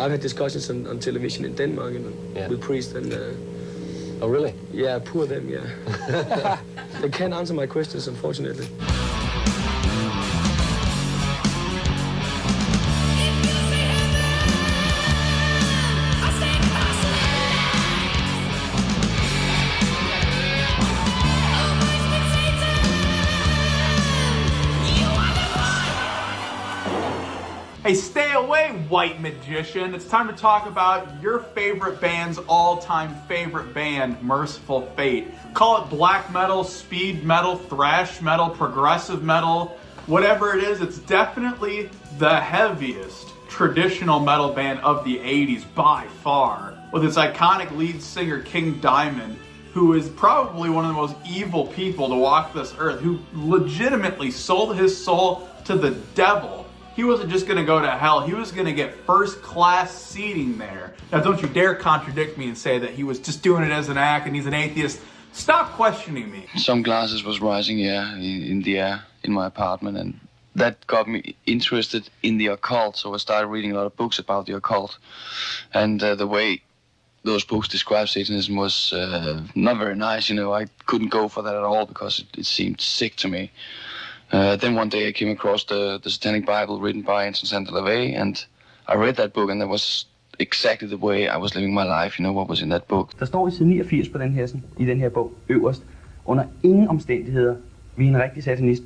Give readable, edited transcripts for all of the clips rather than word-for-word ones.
I've had discussions on television in Denmark with priests and... oh, really? Yeah, poor them, yeah. They can't answer my questions, unfortunately. Hey, stay away, white magician. It's time to talk about your favorite band's all-time favorite band, Mercyful Fate. Call it black metal, speed metal, thrash metal, progressive metal, whatever it is, it's definitely the heaviest traditional metal band of the 80s by far. With its iconic lead singer, King Diamond, who is probably one of the most evil people to walk this earth, who legitimately sold his soul to the devil. He wasn't just going to go to hell, he was going to get first-class seating there. Now, don't you dare contradict me and say that he was just doing it as an act and he's an atheist. Stop questioning me. Some glasses was rising, in the air in my apartment, and that got me interested in the occult, so I started reading a lot of books about the occult. And the way those books describe Satanism was not very nice, I couldn't go for that at all because it seemed sick to me. Then one day I came across the Satanic Bible written by Vincent LaVey, and I read that book, and that was exactly the way I was living my life, what was in that book. Der står i side 89 på den her, i den her bog, øverst, under ingen omstændigheder vil en rigtig satanist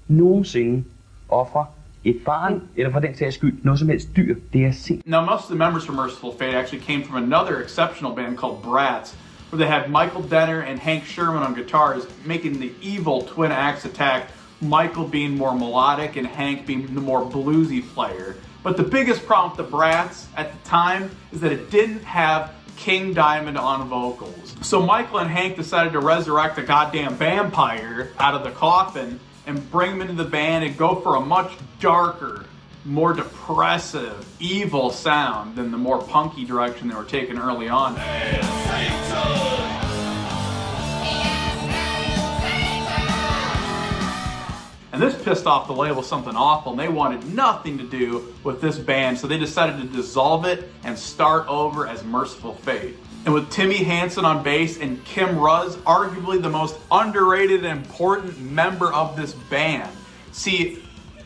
nogensinde ofre et barn, eller for den sags skyld, noget som helst dyr. Det er sindssygt. Now, most of the members from Mercyful Fate actually came from another exceptional band called Bratz, where they had Michael Denner and Hank Sherman on guitars, making the evil twin axe attack, Michael being more melodic and Hank being the more bluesy player. But the biggest problem with the Bratz at the time is that it didn't have King Diamond on vocals. So Michael and Hank decided to resurrect a goddamn vampire out of the coffin and bring him into the band and go for a much darker, more depressive, evil sound than the more punky direction they were taking early on. And this pissed off the label something awful, and they wanted nothing to do with this band, so they decided to dissolve it and start over as Mercyful Fate. And with Timi Hansen on bass and Kim Ruzz, arguably the most underrated and important member of this band. See,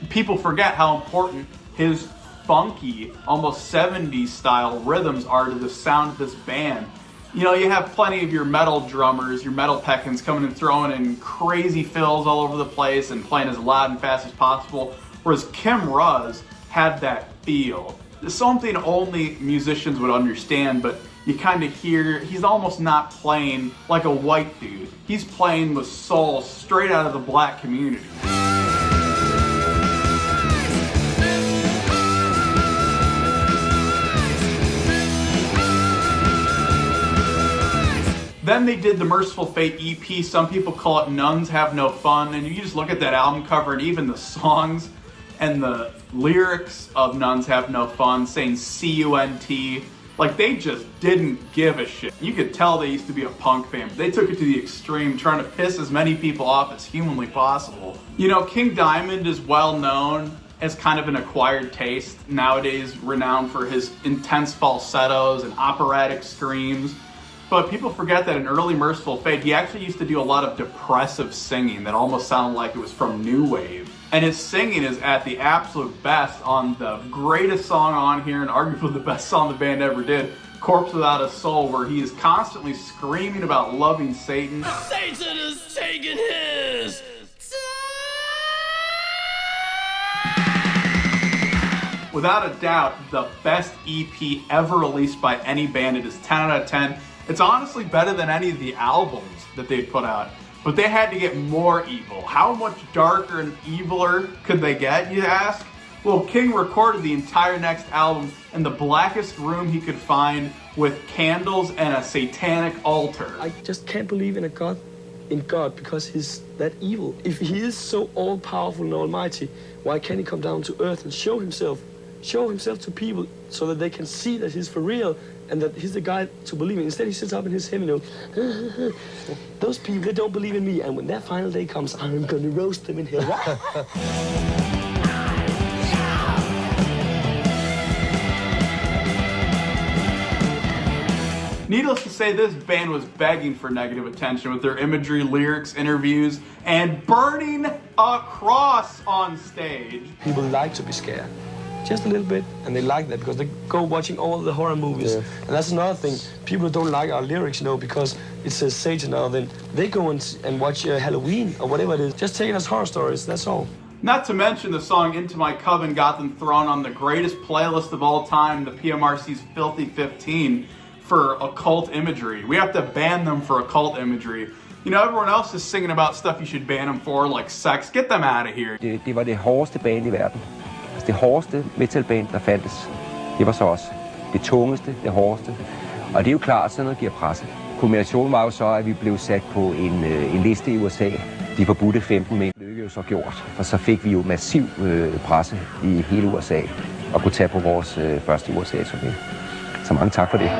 people forget how important his funky, almost 70s style rhythms are to the sound of this band. You have plenty of your metal drummers, your metal peckins coming and throwing in crazy fills all over the place and playing as loud and fast as possible, whereas Kim Ruzz had that feel. Something only musicians would understand, but you kind of hear he's almost not playing like a white dude. He's playing with soul straight out of the black community. Then they did the Mercyful Fate EP. Some people call it Nuns Have No Fun. And you just look at that album cover and even the songs and the lyrics of Nuns Have No Fun saying C-U-N-T. Like, they just didn't give a shit. You could tell they used to be a punk band, but they took it to the extreme, trying to piss as many people off as humanly possible. King Diamond is well known as kind of an acquired taste, nowadays renowned for his intense falsettos and operatic screams. But people forget that in early Mercyful Fate, he actually used to do a lot of depressive singing that almost sounded like it was from New Wave. And his singing is at the absolute best on the greatest song on here, and arguably the best song the band ever did, Corpse Without a Soul, where he is constantly screaming about loving Satan. Satan is taking his! Without a doubt, the best EP ever released by any band. It is 10 out of 10. It's honestly better than any of the albums that they put out. But they had to get more evil. How much darker and eviler could they get, you ask? Well, King recorded the entire next album in the blackest room he could find with candles and a satanic altar. I just can't believe in God because he's that evil. If he is so all-powerful and almighty, why can't he come down to earth and show himself to people so that they can see that he's for real and that he's the guy to believe in. Instead, he sits up in his heaven, those people, they don't believe in me, and when that final day comes, I'm gonna roast them in hell. Needless to say, this band was begging for negative attention with their imagery, lyrics, interviews, and burning a cross on stage. People like to be scared, just a little bit, and they like that because they go watching all the horror movies. Yeah. And that's another thing. People who don't like our lyrics, because it says Satan now, then they go and watch Halloween or whatever it is. Just take it as horror stories, that's all. Not to mention the song Into My Coven got them thrown on the greatest playlist of all time, the PMRC's Filthy 15, for occult imagery. We have to ban them for occult imagery. Everyone else is singing about stuff you should ban them for, like sex. Get them out of here. Det var det hårdeste band i verden. Altså det hårdeste metal band, der fandtes. Det var så os. Det tungeste, det hårdeste. Og det er jo klart, sådan noget giver presse. Kombinationen var jo så, at vi blev sat på en liste i USA. De forbudte 15 mænd. Det er jo så gjort. Og så fik vi jo massiv presse i hele USA. Og kunne tage på vores første USA-turné. Så mange tak for det.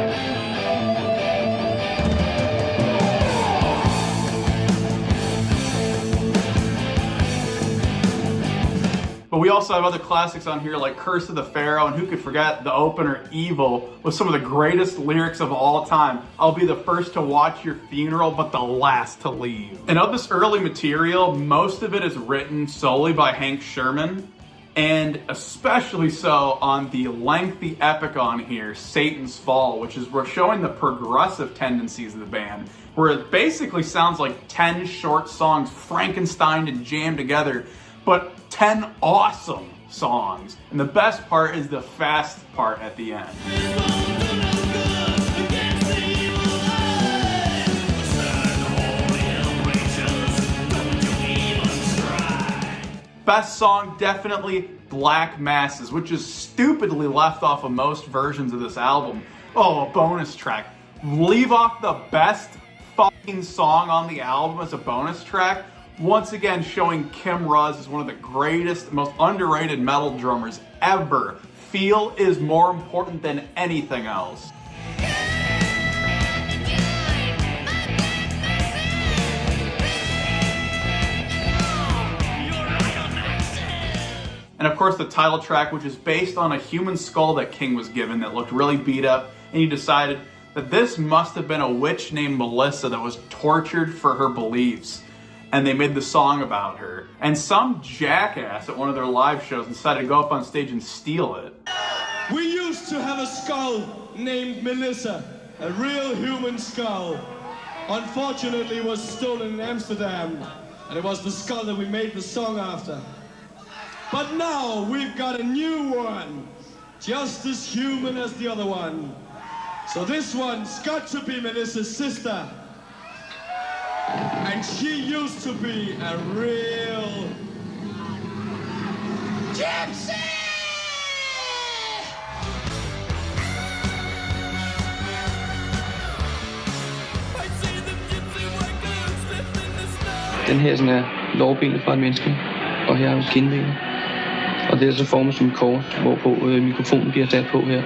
But we also have other classics on here like Curse of the Pharaoh, and who could forget the opener Evil with some of the greatest lyrics of all time. I'll be the first to watch your funeral, but the last to leave. And of this early material, most of it is written solely by Hank Sherman, and especially so on the lengthy epic on here, Satan's Fall, which is we're showing the progressive tendencies of the band, where it basically sounds like 10 short songs Frankenstein and jammed together, but 10 awesome songs. And the best part is the fast part at the end. Best song, definitely Black Masses, which is stupidly left off of most versions of this album. Oh, a bonus track. Leave off the best fucking song on the album as a bonus track. Once again showing Kim Ruzz as one of the greatest, most underrated metal drummers ever. Feel is more important than anything else. And of course the title track, which is based on a human skull that King was given that looked really beat up, and he decided that this must have been a witch named Melissa that was tortured for her beliefs. And they made the song about her. And some jackass at one of their live shows decided to go up on stage and steal it. We used to have a skull named Melissa, a real human skull. Unfortunately, it was stolen in Amsterdam, and it was the skull that we made the song after. But now we've got a new one, just as human as the other one. So this one's got to be Melissa's sister. And she used to be a real gypsy! Den her sådan er lårbenet fra et menneske, og her er kindbenet. Og det er så formet som et kors, hvorpå mikrofonen bliver sat på her.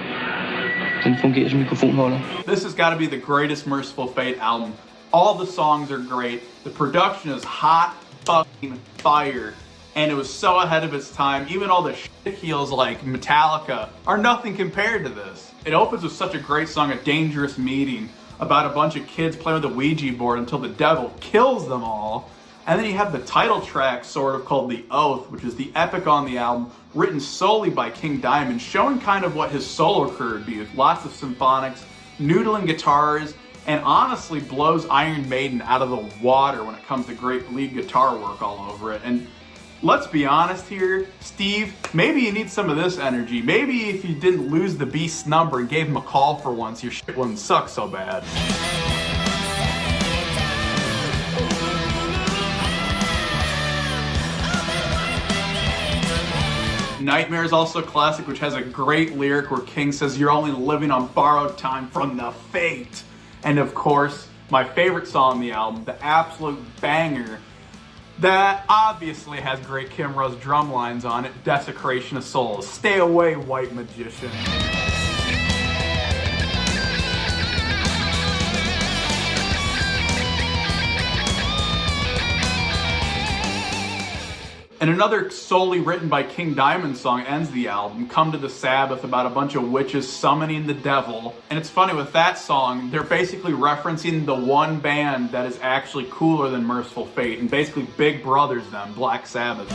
Den fungerer som mikrofonholder. This has got to be the greatest Mercyful Fate album. All the songs are great. The production is hot fucking fire. And it was so ahead of its time. Even all the shit heels like Metallica are nothing compared to this. It opens with such a great song, A Dangerous Meeting, about a bunch of kids playing with a Ouija board until the devil kills them all. And then you have the title track, sort of, called The Oath, which is the epic on the album, written solely by King Diamond, showing kind of what his solo career would be, with lots of symphonics, noodling guitars, and honestly blows Iron Maiden out of the water when it comes to great lead guitar work all over it. And let's be honest here, Steve, maybe you need some of this energy. Maybe if you didn't lose the Beast's number and gave him a call for once, your shit wouldn't suck so bad. Nightmare is also a classic, which has a great lyric where King says, "You're only living on borrowed time from the fate." And of course, my favorite song on the album, the absolute banger, that obviously has great Kim Ruzz drum lines on it, Desecration of Souls. Stay away, white magician. And another solely written by King Diamond song ends the album, Come to the Sabbath, about a bunch of witches summoning the devil. And it's funny, with that song, they're basically referencing the one band that is actually cooler than Mercyful Fate, and basically big brothers them, Black Sabbath.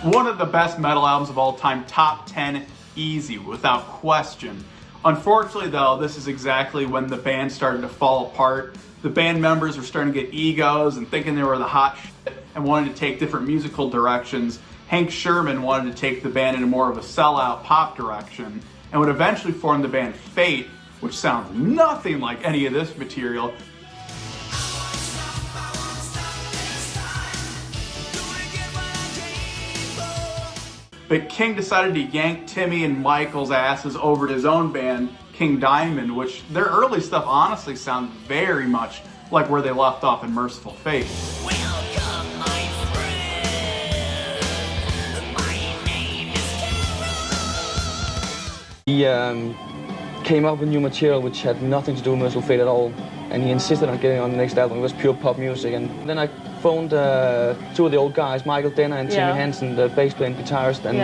One of the best metal albums of all time, top 10 easy, without question. Unfortunately though, this is exactly when the band started to fall apart. The band members were starting to get egos and thinking they were the hot shit and wanted to take different musical directions. Hank Sherman wanted to take the band in more of a sellout pop direction and would eventually form the band Fate, which sounds nothing like any of this material. But King decided to yank Timi and Michael's asses over to his own band, King Diamond, which their early stuff honestly sounds very much like where they left off in Mercyful Fate. Welcome, my friend. My name is Carol. He came up with new material which had nothing to do with Mercyful Fate at all, and he insisted on getting on the next album. It was pure pop music, and then I phoned two of the old guys, Michael Denner and Timi Hansen, the bass player and guitarist, and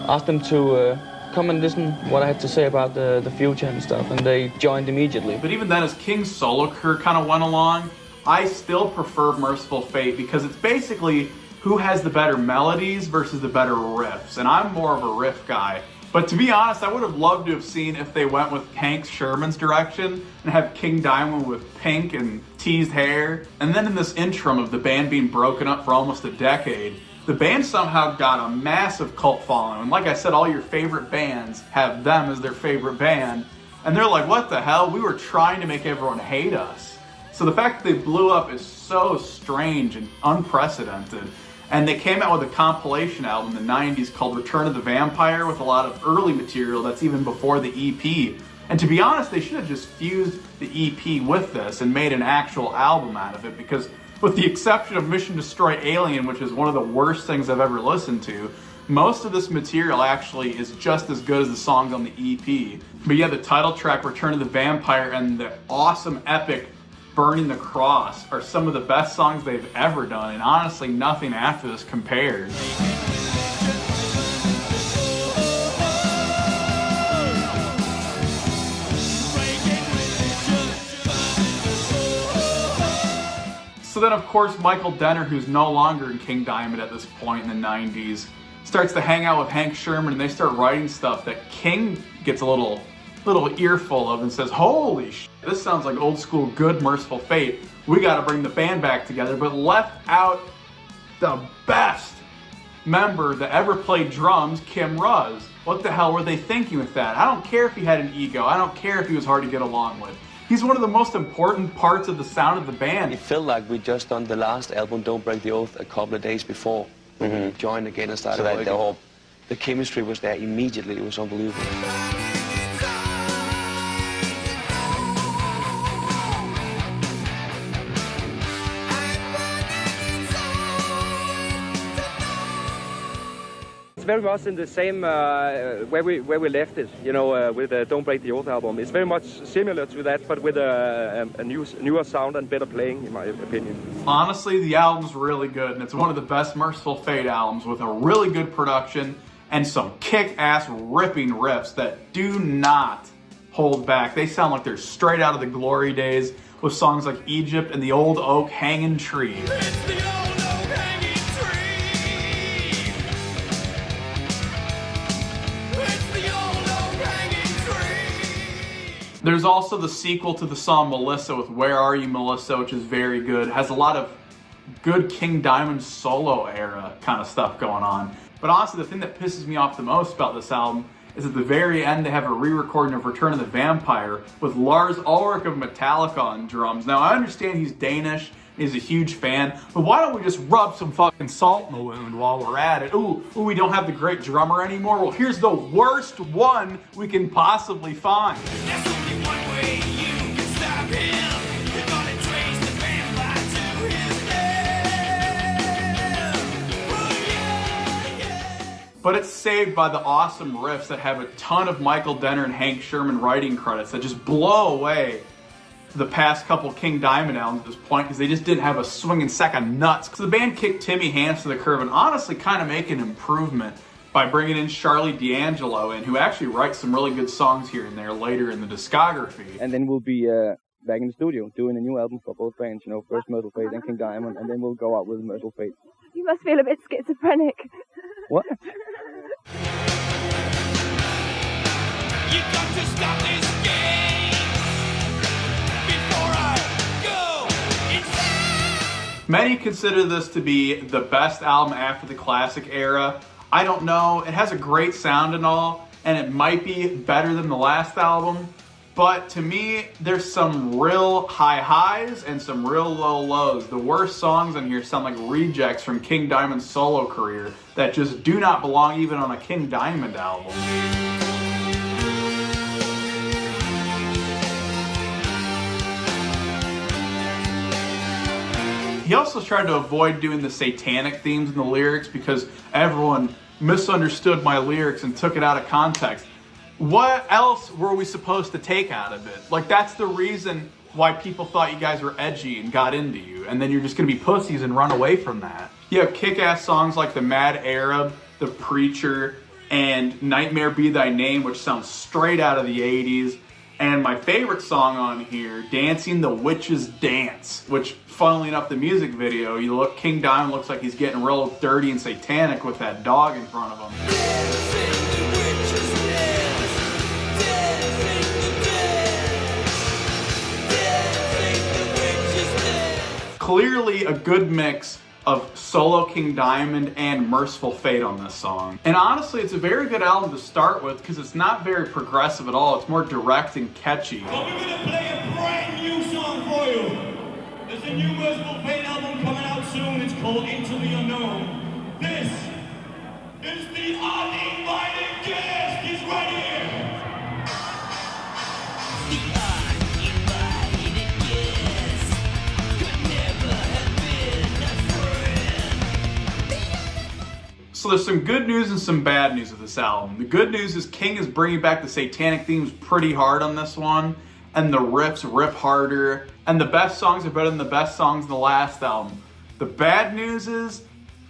asked them to come and listen what I had to say about the future and stuff, and they joined immediately. But even then, as King's solo career kind of went along, I still prefer Mercyful Fate because it's basically who has the better melodies versus the better riffs, and I'm more of a riff guy. But to be honest, I would have loved to have seen if they went with Hank Sherman's direction and have King Diamond with pink and teased hair. And then in this interim of the band being broken up for almost a decade, the band somehow got a massive cult following. And like I said, all your favorite bands have them as their favorite band. And they're like, what the hell? We were trying to make everyone hate us. So the fact that they blew up is so strange and unprecedented. And they came out with a compilation album in the 90s called Return of the Vampire with a lot of early material that's even before the EP. And to be honest, they should have just fused the EP with this and made an actual album out of it, because with the exception of Mission Destroy Alien, which is one of the worst things I've ever listened to, most of this material actually is just as good as the songs on the EP. But yeah, the title track, Return of the Vampire, and the awesome epic Burning the Cross are some of the best songs they've ever done, and honestly nothing after this compares. So then of course Michael Denner, who's no longer in King Diamond at this point in the 90s, starts to hang out with Hank Sherman, and they start writing stuff that King gets a little earful of and says, holy shit, this sounds like old school good Mercyful Fate. We gotta bring the band back together, but left out the best member that ever played drums, Kim Ruzz. What the hell were they thinking with that? I don't care if he had an ego. I don't care if he was hard to get along with. He's one of the most important parts of the sound of the band. It felt like we'd just done the last album, Don't Break the Oath, a couple of days before. We joined again and started working. So the chemistry was there immediately. It was unbelievable. Very much in the same where we left it, you know, with the Don't Break the Oath album. It's very much similar to that, but with a newer sound and better playing, in my opinion. Honestly, the album's really good, and it's one of the best Mercyful Fate albums with a really good production and some kick-ass ripping riffs that do not hold back. They sound like they're straight out of the glory days, with songs like Egypt and The Old Oak Hanging Tree. It's the old oak hanging tree. It's the old oak hanging tree. There's also the sequel to the song Melissa with Where Are You Melissa, which is very good. It has a lot of good King Diamond solo era kind of stuff going on. But honestly, the thing that pisses me off the most about this album is at the very end they have a re-recording of Return of the Vampire with Lars Ulrich of Metallica on drums. Now I understand he's Danish, he's a huge fan, but why don't we just rub some fucking salt in the wound while we're at it? Ooh, we don't have the great drummer anymore? Well, here's the worst one we can possibly find. There's only one way you can stop him. You're gonna trace the vampire to his death. Oh, yeah, yeah. but it's saved by the awesome riffs that have a ton of Michael Denner and Hank Sherman writing credits that just blow away the past couple King Diamond albums at this point, because they just didn't have a swinging sack of nuts. So the band kicked Timi Hansen to the curb and honestly kind of make an improvement by bringing in Sharlee D'Angelo in, who actually writes some really good songs here and there later in the discography. And then we'll be back in the studio doing a new album for both bands, you know, first Mercyful Fate, then King Diamond, and then we'll go out with Mercyful Fate. You must feel a bit schizophrenic. What? You got to stop this game before I go insane. Many consider this to be the best album after the classic era. I don't know. It has a great sound and all, and it might be better than the last album. But to me, there's some real high highs and some real low lows. The worst songs on here sound like rejects from King Diamond's solo career that just do not belong even on a King Diamond album. He also tried to avoid doing the satanic themes in the lyrics because everyone misunderstood my lyrics and took it out of context. What else were we supposed to take out of it? Like, that's the reason why people thought you guys were edgy and got into you, and then you're just gonna be pussies and run away from that. You have kick-ass songs like The Mad Arab, The Preacher, and Nightmare Be Thy Name, which sounds straight out of the 80s. And my favorite song on here, Dancing the Witch's Dance, which, funnily enough, the music video, you look, King Diamond looks like he's getting real dirty and satanic with that dog in front of him. Clearly a good mix of solo King Diamond and Mercyful Fate on this song. And honestly, it's a very good album to start with because it's not very progressive at all. It's more direct and catchy. But we're gonna play a brand new song for you. There's a new Mercyful Fate album coming out soon. It's called Into the Unknown. This is the uninvited guest. He's right here. So there's some good news and some bad news with this album. The good news is King is bringing back the satanic themes pretty hard on this one, and the riffs rip harder, and the best songs are better than the best songs in the last album. The bad news is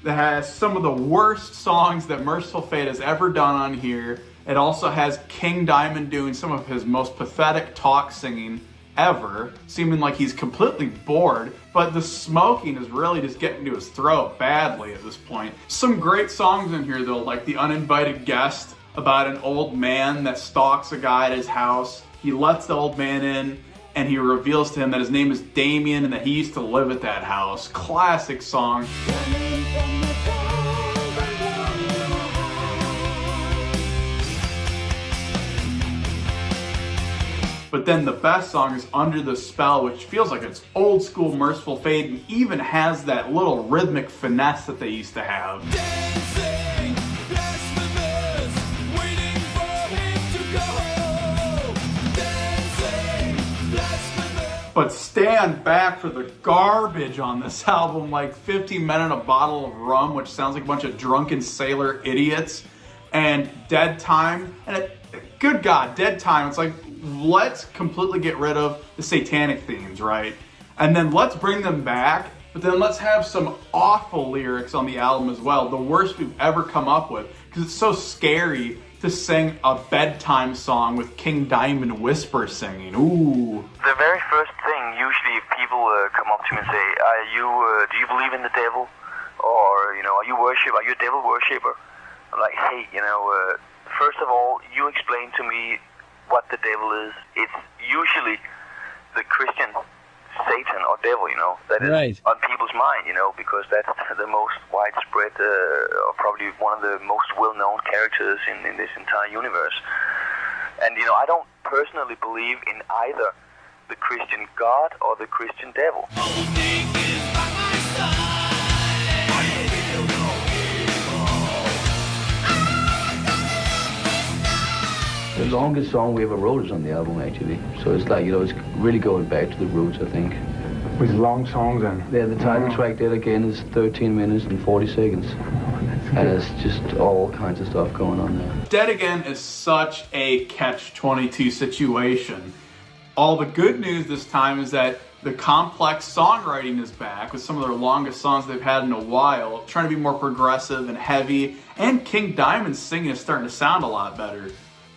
it has some of the worst songs that Mercyful Fate has ever done on here. It also has King Diamond doing some of his most pathetic talk singing ever, seeming like he's completely bored, but the smoking is really just getting to his throat badly at this point. Some great songs in here though, like The Uninvited Guest, about an old man that stalks a guy at his house. He lets the old man in and he reveals to him that his name is Damien and that he used to live at that house. Classic song. But then the best song is Under the Spell, which feels like it's old school Mercyful Fate and even has that little rhythmic finesse that they used to have. Dancing, blasphemous, waiting for him to go. Dancing, blasphemous. But stand back for the garbage on this album, like 15 Men and a Bottle of Rum, which sounds like a bunch of drunken sailor idiots, and Dead Time. And good God, Dead Time, it's like, let's completely get rid of the satanic themes, right? And then let's bring them back, but then let's have some awful lyrics on the album as well, the worst we've ever come up with, because it's so scary to sing a bedtime song with King Diamond whisper singing. Ooh. The very first thing, usually if people come up to me and say, do you believe in the devil? Or, you know, are you a devil worshiper? I'm like, hey, you know, first of all, you explain to me what the devil is. It's usually the Christian Satan or devil, you know, that is on people's mind, you know, because that's the most widespread, or probably one of the most well-known characters in this entire universe. And, you know, I don't personally believe in either the Christian God or the Christian devil. The longest song we ever wrote is on the album, actually. So it's like, you know, it's really going back to the roots, I think. With long songs and... Yeah, the title track, Dead Again, is 13 minutes and 40 seconds. Oh, that's And there's just all kinds of stuff going on there. Dead Again is such a catch-22 situation. All the good news this time is that the complex songwriting is back with some of their longest songs they've had in a while, trying to be more progressive and heavy, and King Diamond's singing is starting to sound a lot better.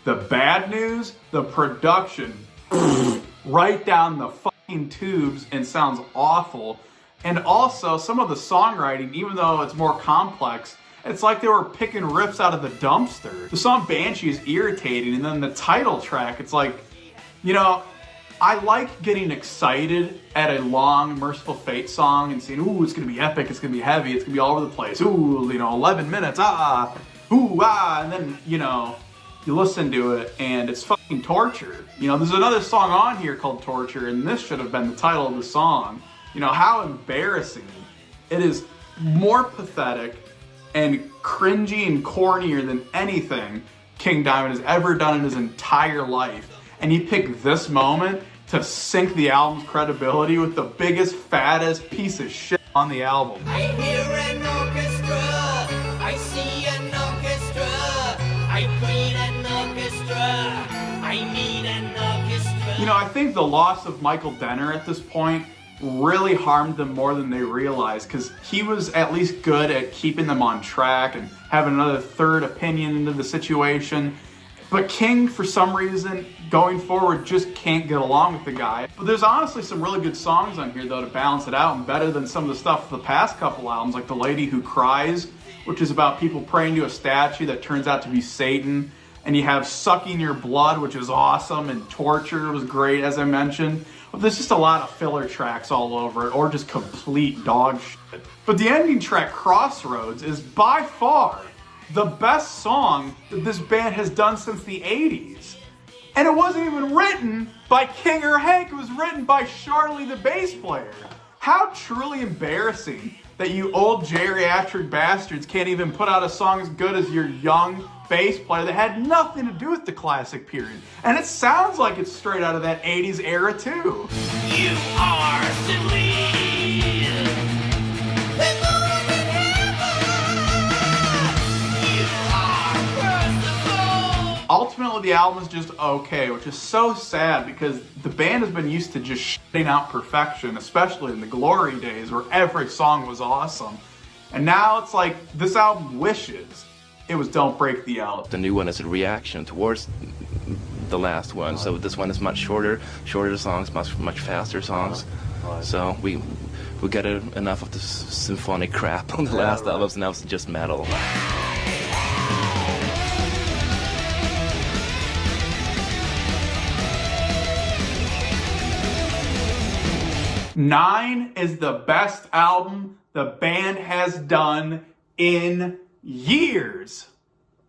The bad news, the production, right down the fucking tubes and sounds awful. And also, some of the songwriting, even though it's more complex, it's like they were picking riffs out of the dumpster. The song Banshee is irritating, and then the title track, it's like, you know, I like getting excited at a long Mercyful Fate song and saying, ooh, it's gonna be epic, it's gonna be heavy, it's gonna be all over the place, ooh, you know, 11 minutes, ah, ooh, ah, and then, you know, you listen to it and it's fucking torture. You know, there's another song on here called Torture, and this should have been the title of the song. You know, how embarrassing. It is more pathetic and cringy and cornier than anything King Diamond has ever done in his entire life. And you pick this moment to sink the album's credibility with the biggest, fattest piece of shit on the album. I hear an orchestra, I see an orchestra, I need an orchestra, I need an orchestra. You know, I think the loss of Michael Denner at this point really harmed them more than they realized, because he was at least good at keeping them on track and having another third opinion into the situation. But King, for some reason, going forward, just can't get along with the guy. But there's honestly some really good songs on here, though, to balance it out, and better than some of the stuff of the past couple albums, like The Lady Who Cries, which is about people praying to a statue that turns out to be Satan. And you have Sucking Your Blood, which is awesome, and Torture was great, as I mentioned. But there's just a lot of filler tracks all over it, or just complete dog shit. But the ending track, Crossroads, is by far the best song that this band has done since the 80s. And it wasn't even written by King or Hank, it was written by Sharlee, the bass player. How truly embarrassing that you old geriatric bastards can't even put out a song as good as your young bass player that had nothing to do with the classic period. And it sounds like it's straight out of that 80s era too. You are silly. Ultimately, the album is just okay, which is so sad because the band has been used to just shutting out perfection, especially in the glory days where every song was awesome. And now it's like this album wishes it was Don't Break the L. The new one is a reaction towards the last one, so this one is much shorter songs, much faster songs. So we got enough of the symphonic crap on the last albums, and now it's just metal. 9 is the best album the band has done in years.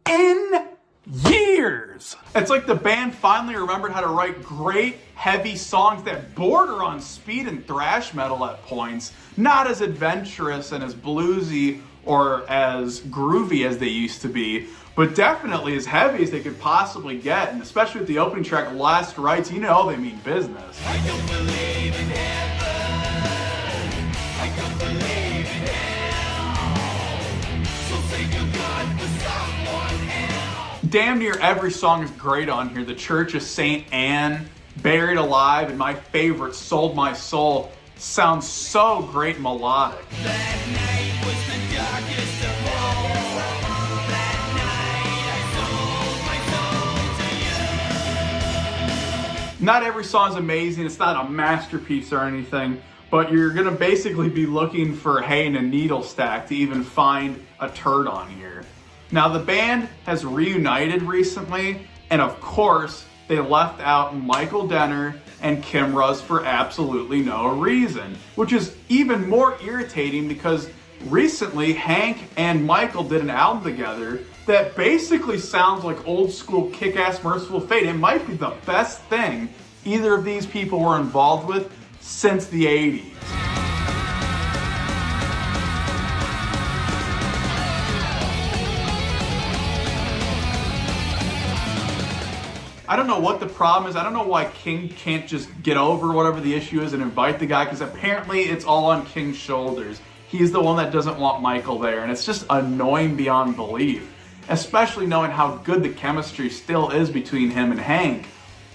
In years! It's like the band finally remembered how to write great, heavy songs that border on speed and thrash metal at points, not as adventurous and as bluesy or as groovy as they used to be, but definitely as heavy as they could possibly get, and especially with the opening track, Last Rites, you know they mean business. I don't believe in heaven. I don't believe in hell. So say goodbye to someone else. Damn near every song is great on here. The Church of St. Anne, Buried Alive, and my favorite, Sold My Soul, sounds so great and melodic. That night was the darkest of all. That night I sold my soul to you. Not every song's amazing, it's not a masterpiece or anything, but you're gonna basically be looking for hay in a needle stack to even find a turd on here. Now the band has reunited recently, and of course they left out Michael Denner and Kim Ruzz for absolutely no reason, which is even more irritating because recently Hank and Michael did an album together that basically sounds like old school kick-ass Mercyful Fate. It might be the best thing either of these people were involved with since the 80s. I don't know what the problem is. I don't know why King can't just get over whatever the issue is and invite the guy, because apparently it's all on King's shoulders. he's the one that doesn't want Michael there, and it's just annoying beyond belief, especially knowing how good the chemistry still is between him and Hank.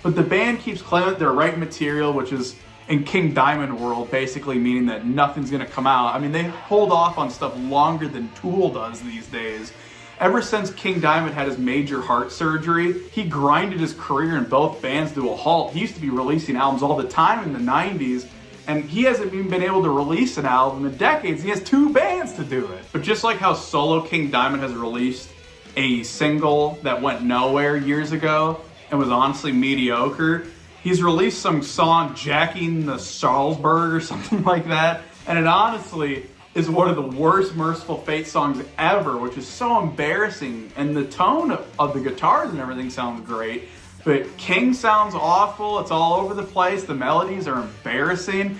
But the band keeps claiming that they're writing material, which is, in King Diamond world, basically meaning that nothing's gonna come out. I mean, they hold off on stuff longer than Tool does these days. Ever since King Diamond had his major heart surgery, he grinded his career in both bands to a halt. He used to be releasing albums all the time in the 90s, and he hasn't even been able to release an album in decades. He has 2 bands to do it. But just like how solo King Diamond has released a single that went nowhere years ago and was honestly mediocre, he's released some song, Jacking the Salzburg or something like that, and it honestly is one of the worst Mercyful Fate songs ever, which is so embarrassing, and the tone of the guitars and everything sounds great, but King sounds awful, it's all over the place, the melodies are embarrassing.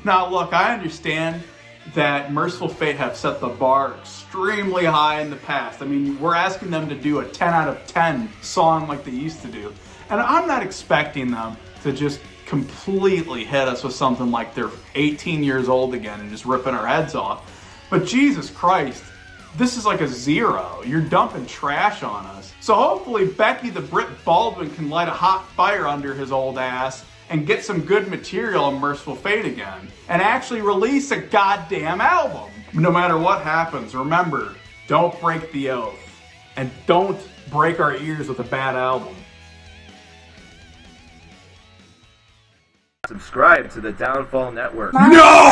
Now look, I understand that Mercyful Fate have set the bar extremely high in the past. I mean, we're asking them to do a 10 out of 10 song like they used to do. And I'm not expecting them to just completely hit us with something like they're 18 years old again and just ripping our heads off. But Jesus Christ, this is like a 0. You're dumping trash on us. So hopefully Becky the Brit Baldwin can light a hot fire under his old ass and get some good material on Mercyful Fate again, and actually release a goddamn album. No matter what happens, remember, don't break the oath, and don't break our ears with a bad album. Subscribe to the Downfall Network. No!